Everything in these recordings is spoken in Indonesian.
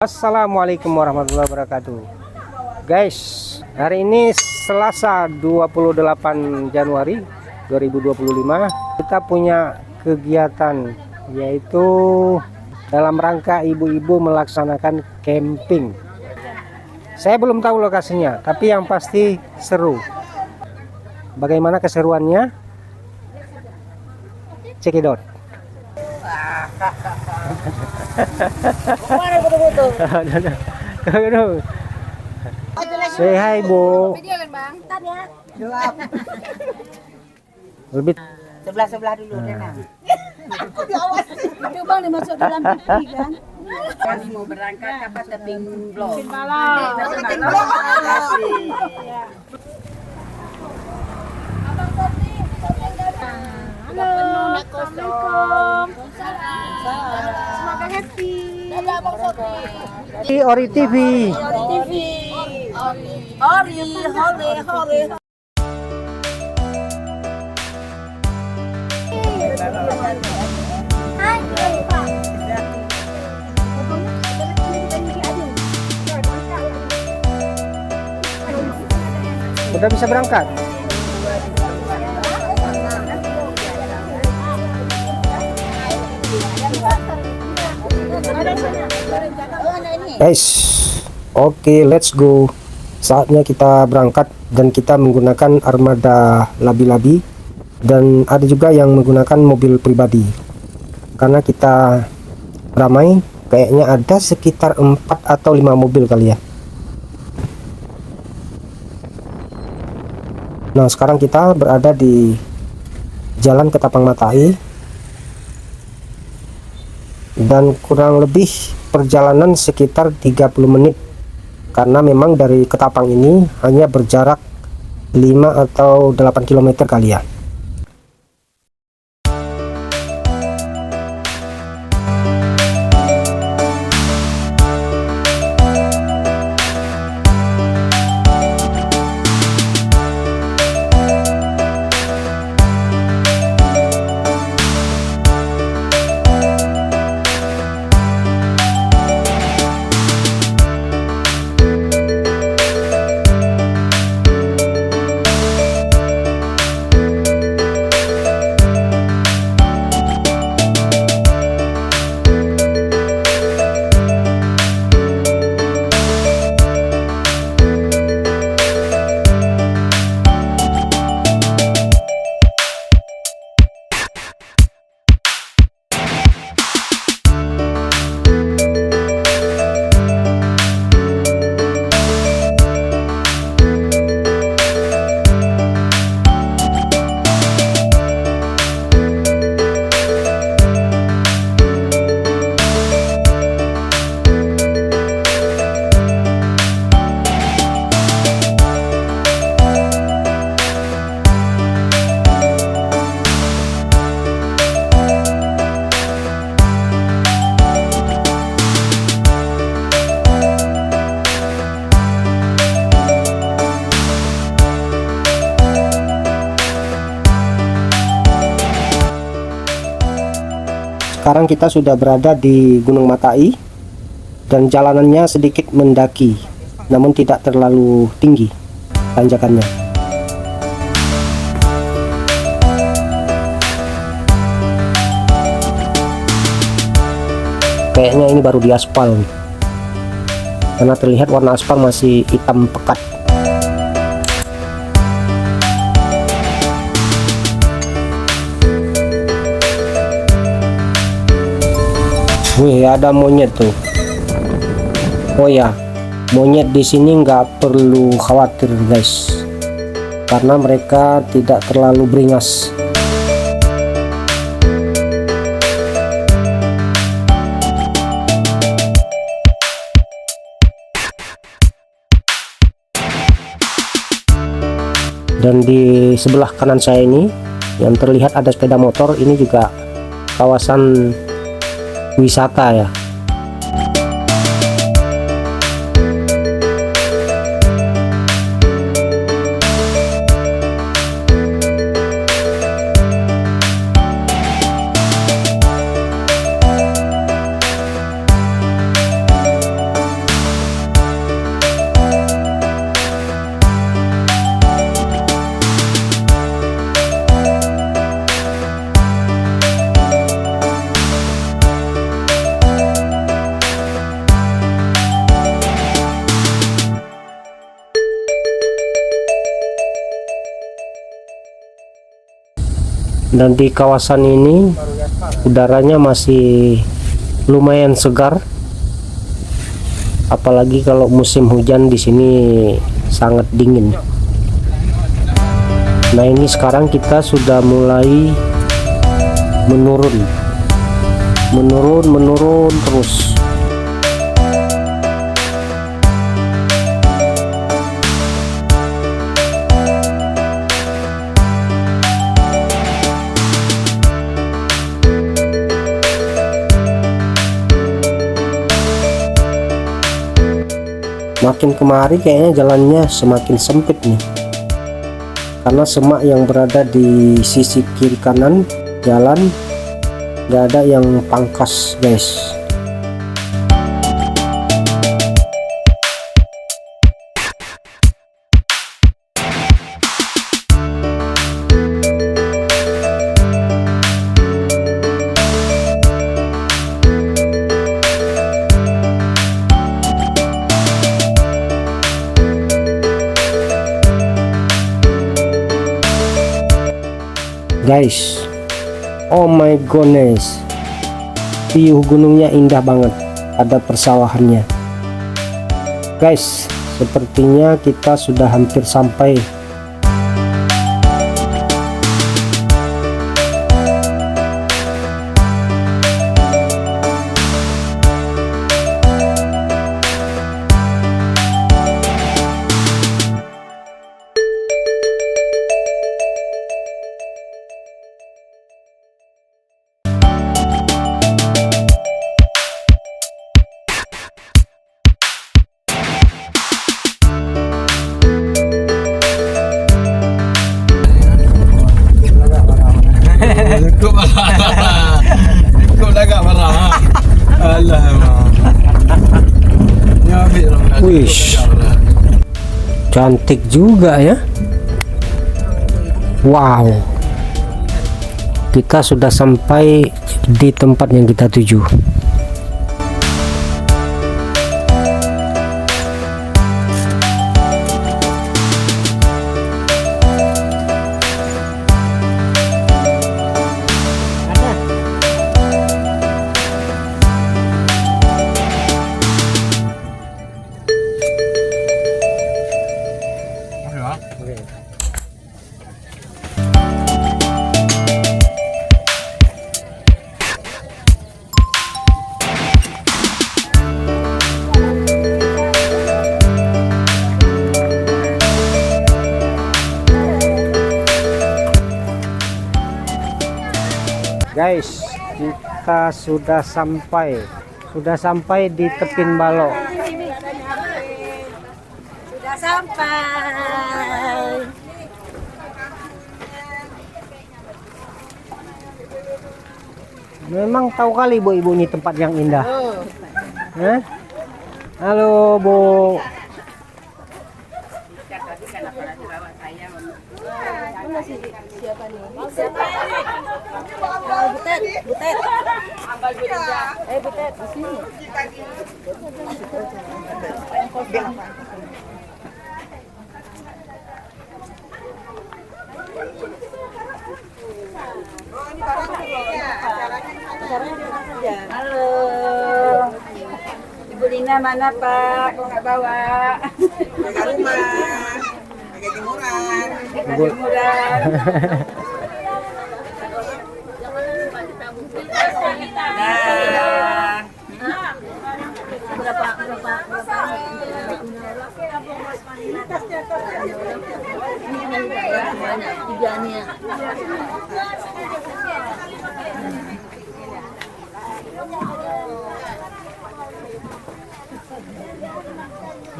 Assalamualaikum warahmatullahi wabarakatuh. Guys, hari ini Selasa 28 Januari 2025. Kita punya kegiatan, yaitu dalam rangka ibu-ibu melaksanakan camping. Saya belum tahu lokasinya, tapi yang pasti seru. Bagaimana keseruannya? Cekidot. Say hi, Bu. Lebih Sebelah dulu Nana. Coba dimasuk dalam TV kan. Kami mau berangkat ke tebing blok. Halo, Assalamualaikum. Semoga happy. Dadah Bang Sofi. di Ori TV. Hore. Udah bisa berangkat? Guys, oke, let's go. Saatnya kita berangkat dan kita menggunakan armada labi-labi dan ada juga yang menggunakan mobil pribadi. Karena kita ramai, kayaknya ada sekitar 4 atau 5 mobil kali ya. Nah, sekarang kita berada di Jalan Ketapang Matai dan kurang lebih perjalanan sekitar 30 menit karena memang dari Ketapang ini hanya berjarak 5 atau 8 km kali ya. Sekarang kita sudah berada di Gunung Matai dan jalanannya sedikit mendaki, namun tidak terlalu tinggi tanjakannya. Kayaknya ini baru diaspal nih, karena terlihat warna aspal masih hitam pekat. Wih, ada monyet tuh. Oh ya, monyet di sini nggak perlu khawatir guys, karena mereka tidak terlalu beringas. Dan di sebelah kanan saya ini yang terlihat ada sepeda motor, ini juga kawasan wisata ya. Dan di kawasan ini udaranya masih lumayan segar. Apalagi kalau musim hujan di sini sangat dingin. Nah, ini sekarang kita sudah mulai menurun terus. Makin kemari kayaknya jalannya semakin sempit nih, karena semak yang berada di sisi kiri kanan jalan gak ada yang pangkas guys. Guys, oh my goodness, view gunungnya indah banget, ada persawahannya. Guys, sepertinya kita sudah hampir sampai. Cukup agak marah. Alamak. Wish, cantik juga ya. Wow, kita sudah sampai di tempat yang kita tuju. Guys, kita sudah sampai di Tepin Balok. Sudah sampai. Memang tahu kali Bu Ibu ini tempat yang indah. Halo Bu. Siapa nih? Butet. Butet di sini. Halo. Ibu Lina mana Pak? Kok nggak bawa? Jaga rumah, jaga jemuran. Jemuran. Nah.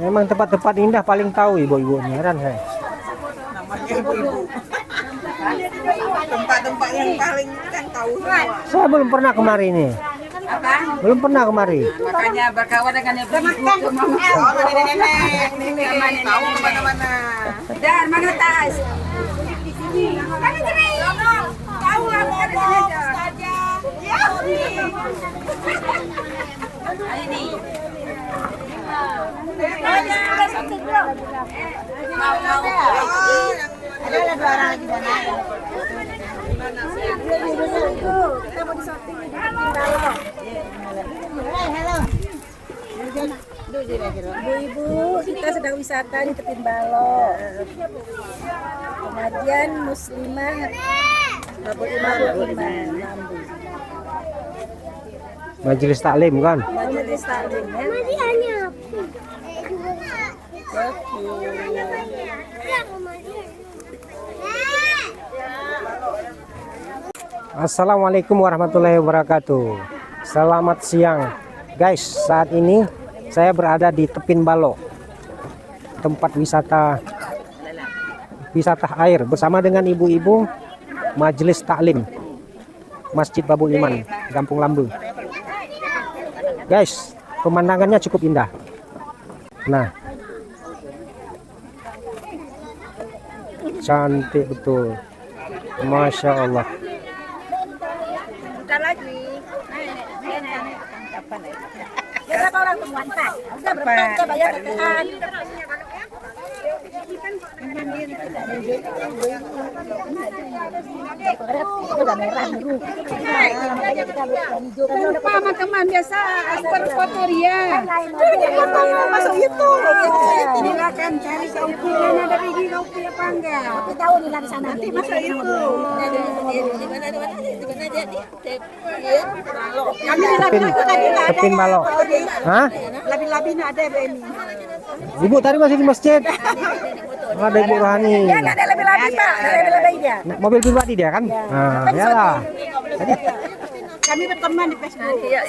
Memang tempat-tempat indah paling tahu ibu-ibu heran saya. Namanya ibu-ibu. Tempat-tempat yang paling kan tahu semua. Saya belum pernah kemari ini. Apa? Belum pernah kemari. Makanya berkawan dengan ibu-ibu ke mama. Oh, nenek-nenek tahu kemana-mana. Dan mana tas? Mana cerai? Tahu apa aja. Ini. Mau. Ada dua orang lagi sana. mau di shooting di Tindalo. Ibu-ibu, kita sedang wisata di Tepinbalo. Pengajian Muslimah Babul Iman Lambu. Majelis taklim kan? Majelis taklim ya. Assalamualaikum warahmatullahi wabarakatuh. Selamat siang guys. Saat ini saya berada di Tepinbalo, tempat wisata air bersama dengan ibu-ibu Majelis Taklim Masjid Babul Iman, Kampung Lambu. Guys, pemandangannya cukup indah. Nah, cantik betul, Masya Allah. Bukan lagi. Berapa orang penguantan? Udah berapa bayar tekan. Udah merah biru. Makanya kita hijau. Apa teman biasa foto dia. Masuk itu. Silakan cari saukiran ada gigi kopi apa enggak? Tapi tahu nih lah di sana. Nanti masa itu. Kami Tepinbalo. Hah? Labi-labi ada ini. Ibu tadi masih di masjid. Ada Ibu Rohani. Ya nggak ada lebih-lebih Pak. Nggak ada lebih-lebih dia. Mobil pribadi dia kan? Nah, iyalah. Kami berteman di Facebook. Iya.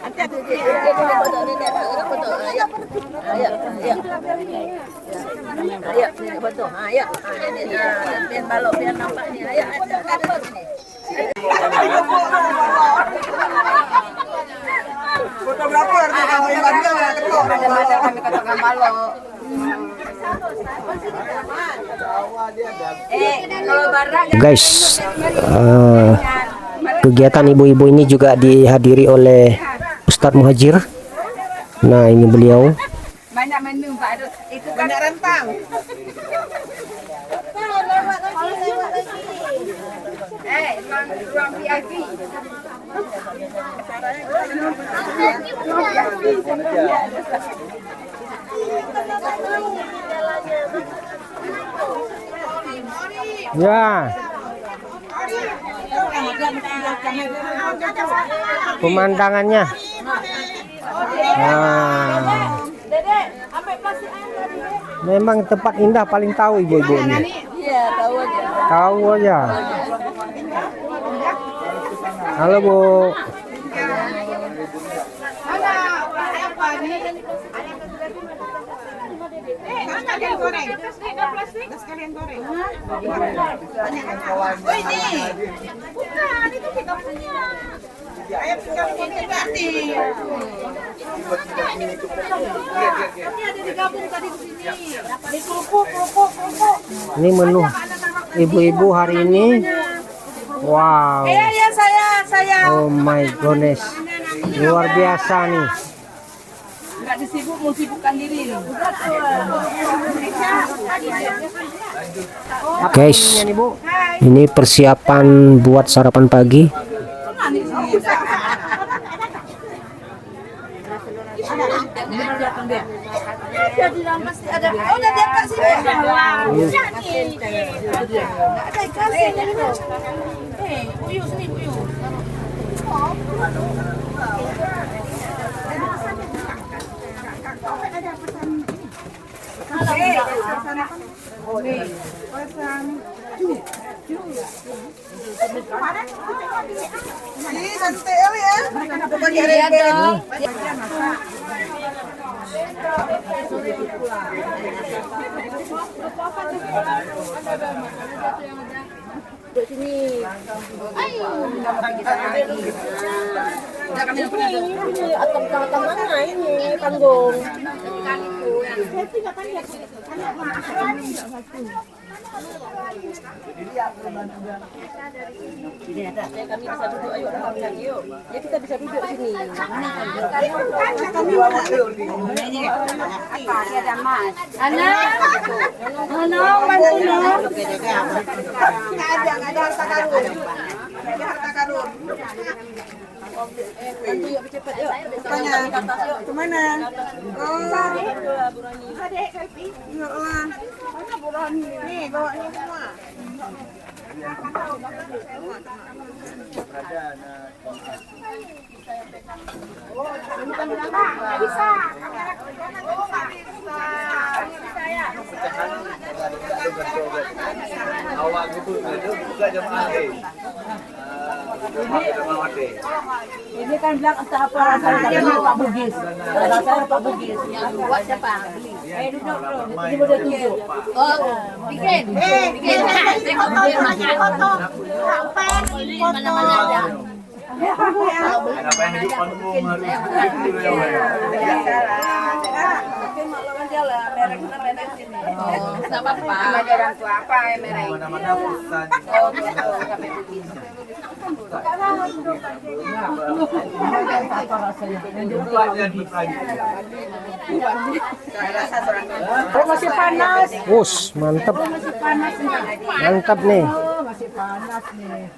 Hati-hati. Betul. Ayo. Biar balok biar nampak nih. Ayo. Fotografer tuh kalau yang tadi kan ketua. Ada kami katakan malu. Kalau barang Guys, kegiatan ibu-ibu ini juga dihadiri oleh Ustadz Muhajir. Nah, ini beliau. banyak menu Pak. Itu kan Banyak rentang. ruang VIP. Ya. Pemandangannya. Nah. Memang tempat indah paling tahu ibu-ibu ini. Iya, tahu aja. Tahu aja. Halo Bu. Sekalian goreng. Sekalian goreng. Oh ini. Bukan, itu kita punya. Ayo sekalian ini berarti. Ini ada digabung tadi di sini. Di kerupuk. Ini menu ibu-ibu hari ini. Wow. Iya, saya. Oh my goodness. Luar biasa nih. Enggak mau sibukkan diri. Guys, ini persiapan buat sarapan pagi. Udah dia kasih. Uyuh sini, uyuh. Ih, santai ya. Iya dong. Duduk sini. Ini atau mana ini panggung. Kami bisa duduk, ayo yuk. Ya kita bisa duduk sini. Ada Mas. Bantu Nggak ada harta karun. Nggak ada harta karun. Harun. Bantu yuk cepet yuk. Tanya, kemana? Oh, ya Allah. Nih, bawa ini semua. Awak gitu juga jemaah Ini kan bilang entah apa rasanya Pak Bugis. Rasanya Pak Bugis. Yang buat siapa? Duduk bro. Ini boleh tunjuk. Oh, bikin. Bikin. Mana-mana ada. Kenapa yang hidup panggung harus begitu ya, Mbak? Oh, enggak apa-apa. Ada orang tua apa yang merah? Mana-mana perusahaan. Oh, masih panas. Us, mantap. Mantap nih. Oh, masih panas nih.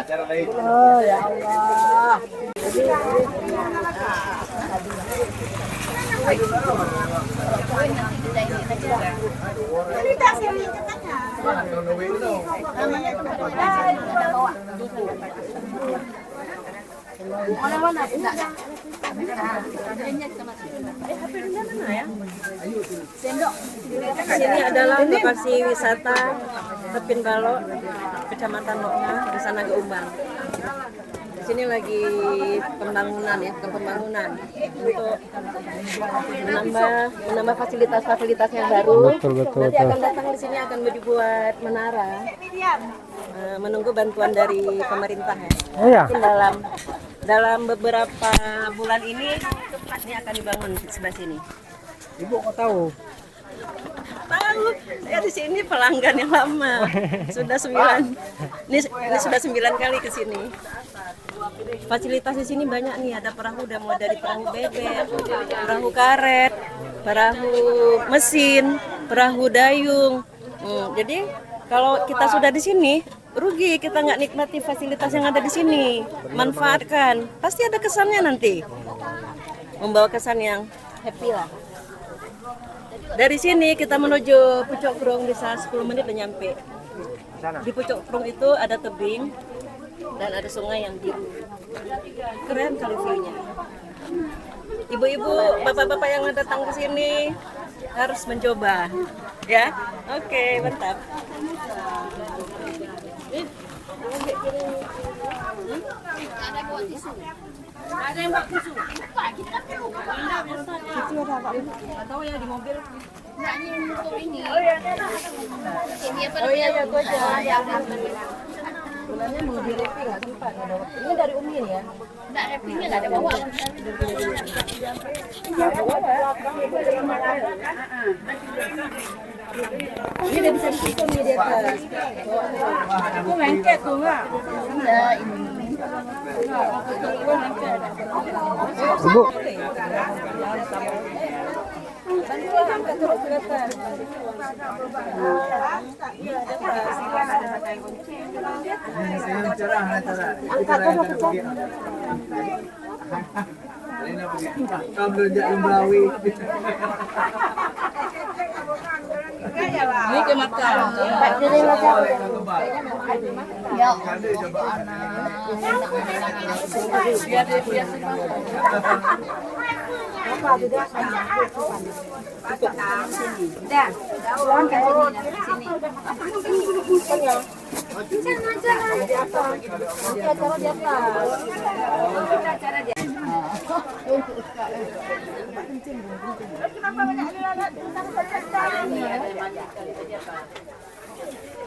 Cara lain. Oh, ya Allah. Sini adalah lokasi wisata Tepin Balo, Kecamatan Lokma, Desa Naga Umbang. Di sini lagi pembangunan ya, pembangunan untuk menambah fasilitas-fasilitas yang baru. Betul. Nanti akan datang di sini akan dibuat menara, menunggu bantuan dari pemerintah ya. Oh ya. Mungkin dalam beberapa bulan ini akan dibangun di sebelah sini. Ibu kok tahu? Tahu, saya di sini pelanggan yang lama. Sudah 9. Ini sudah 9 kali ke sini. Fasilitas di sini banyak nih, ada perahu udah mulai dari perahu bebek, perahu karet, perahu mesin, perahu dayung. Jadi kalau kita sudah di sini, rugi kita nggak nikmati fasilitas yang ada di sini. Manfaatkan, pasti ada kesannya nanti. Membawa kesan yang happy lah. Dari sini kita menuju Pucuk Krung, bisa 10 menit udah nyampe. Di Pucuk Krung itu ada tebing dan ada sungai yang biru. Keren kali view-nya. Ibu-ibu, bapak-bapak yang datang ke sini harus mencoba. Ya, oke, mantap. Ada yang buat tisu. Tahu ya di mobil. Enggak, ini untuk ini. Oh iya, ya, gua aja. Bulannya mau di wrapping nggak sempat. Ini dari Umi ya? Enggak, wrappingnya nggak ada bawa. Ini udah bisa disusun nih di atas. Aku lengket tuh nggak? Enggak, ini. Ibu. Kamu rejak Lembawi. Ini ke makan. Ya. Biar dia biasa.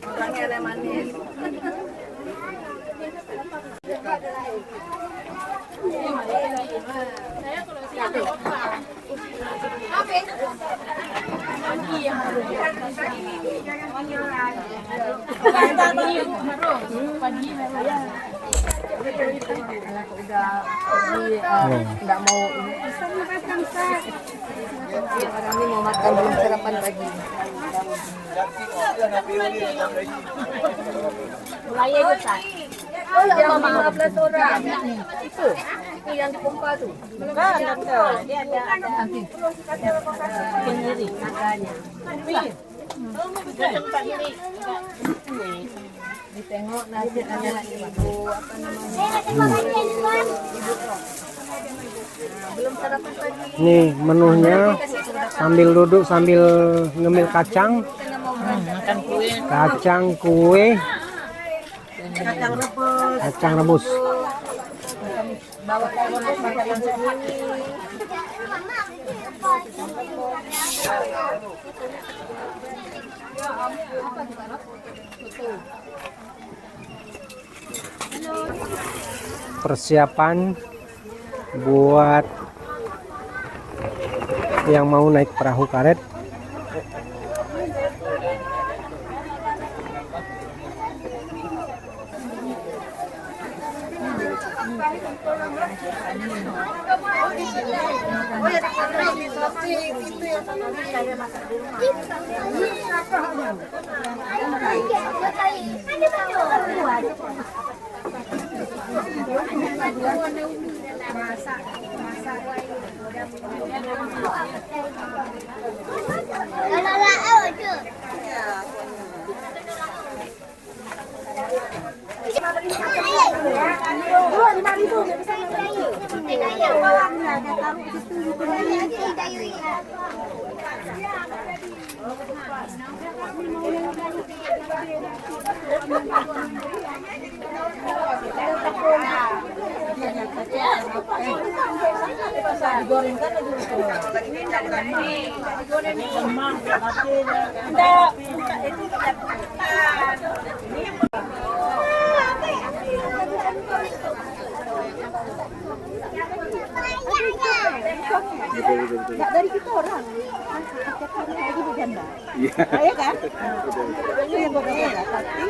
Orangnya ada manis. Nggak mau ini. Orang ini mau makan belum sarapan pagi. Mulai besar. Oh, yang 15 orang. Itu yang dipompa tuh. Bukan, dokter. Dia ada sendiri makanya. Ditengok nasibnya ibu apa namanya? Belum sarapan pagi. Nih menunya sambil duduk sambil ngemil kacang, kacang kue, kacang rebus. Bawa makanan sendiri. Persiapan buat yang mau naik perahu karet. Nggak dari kita orang. Lagi berganda. Iya kan? Itu yang gue kata tapi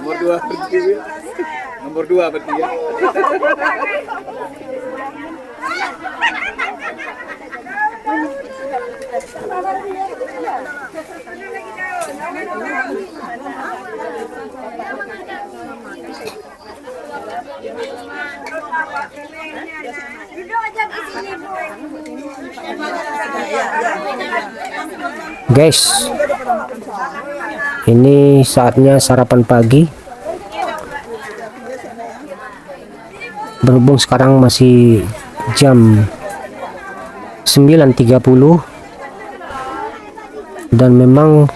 Nomor 2 berarti. Nomor 2 berarti ya. Guys, ini saatnya sarapan pagi. Berhubung sekarang masih jam 9.30 dan memang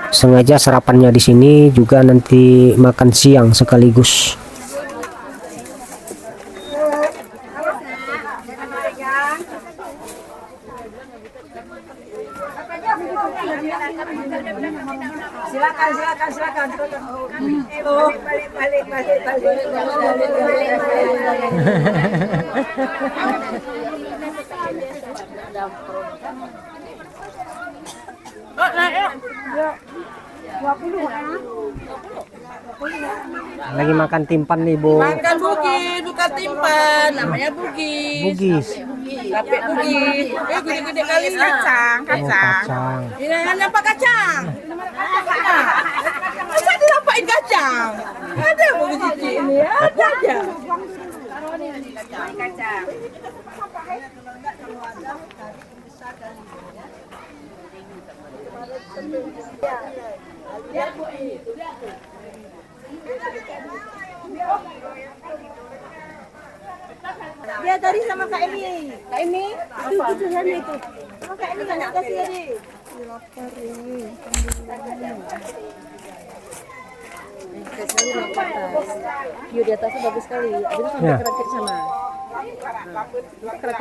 sengaja sarapannya di sini juga nanti makan siang sekaligus. Silakan. Oh, balik. Lagi makan timpan nih, Bu. Makan bugis, bukan timpan, namanya bugis. Bugis. Tapi bugis. Gede-gede kali kacang. Oh, kacang. Ini hanya apa kacang? Masa dilampain kacang? Ada bugis ini, ada aja. Kacang. dia tadi sama Kak Emi. Kak Emi? Itu sana itu. Sama Kak Emi nggak kasih tadi. Lapar ini. View di atasnya bagus sekali. Abis itu Ya. sampai ke sana.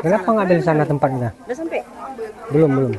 Kenapa nggak ada di sana tempatnya? Udah sampai? Belum.